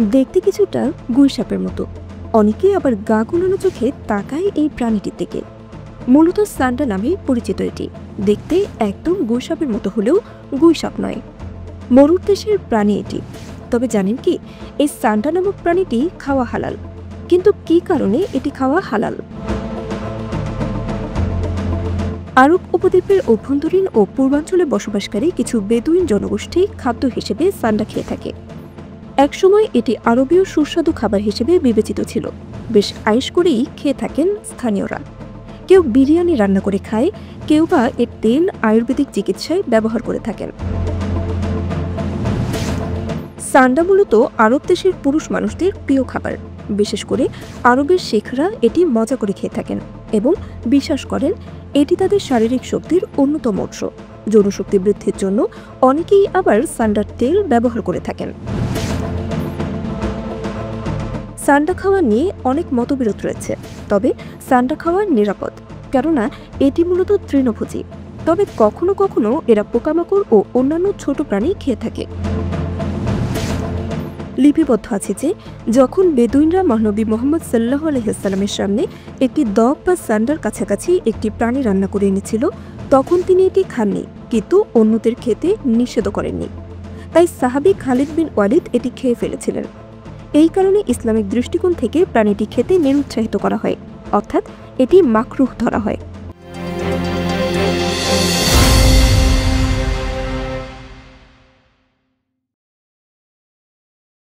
দেখতে কিছুটা গুইসাপের মতো, অনেকেই আবার গা গুলানো চোখে তাকায় এই প্রাণীটির দিকে। মূলত সান্ডা নামে পরিচিত এটি। দেখতে একদম গুইসাপের মতো হলেও গুইসাপ নয়, মরুর দেশের প্রাণী এটি। তবে জানেন কি, এই সান্ডা নামক প্রাণীটি খাওয়া হালাল। কিন্তু কি কারণে এটি খাওয়া হালাল? আরব উপদ্বীপের অভ্যন্তরীণ ও পূর্বাঞ্চলে বসবাসকারী কিছু বেদুইন জনগোষ্ঠী খাদ্য হিসেবে সান্ডা খেয়ে থাকে। একসময় এটি আরবীয় সুস্বাদু খাবার হিসেবে বিবেচিত ছিল। বেশ আয়েশ করেই খেয়ে থাকেন স্থানীয়রা। কেউ বিরিয়ানি রান্না করে খায়, কেউ বা এর তেল আয়ুর্বেদিক চিকিৎসায় ব্যবহার করে থাকেন। সান্ডা মূলত আরব দেশের পুরুষ মানুষদের প্রিয় খাবার। বিশেষ করে আরবের শেখরা এটি মজা করে খেয়ে থাকেন এবং বিশ্বাস করেন এটি তাদের শারীরিক শক্তির অন্যতম উৎস। যৌনশক্তি বৃদ্ধির জন্য অনেকেই আবার সান্ডার তেল ব্যবহার করে থাকেন। সান্ডা খাওয়া নিয়ে অনেক মতবিরোধ রয়েছে, তবে সান্ডা খাওয়া নিরাপদ, কেননা এটি মূলত তৃণভোজী। তবে কখনো কখনো এরা পোকামাকড় ও অন্যান্য ছোট প্রাণী খেয়ে থাকে। লিপিবদ্ধ আছে যে যখন বেদুইনরা মহানবী মুহাম্মদ সাল্লাল্লাহু আলাইহি ওয়াসাল্লামের সামনে একটি দব বা সান্ডার কাছাকাছি একটি প্রাণী রান্না করে এনেছিল, তখন তিনি এটি খাননি, কিন্তু অন্যদের খেতে নিষেধ করেননি। তাই সাহাবী খালিদ বিন ওয়ালিদ এটি খেয়ে ফেলেছিলেন। এই কারণে ইসলামিক দৃষ্টিকোণ থেকে প্রাণীটি খেতে নিরুৎসাহিত করা হয়, অর্থাৎ এটি মাকরুহ ধরা হয়।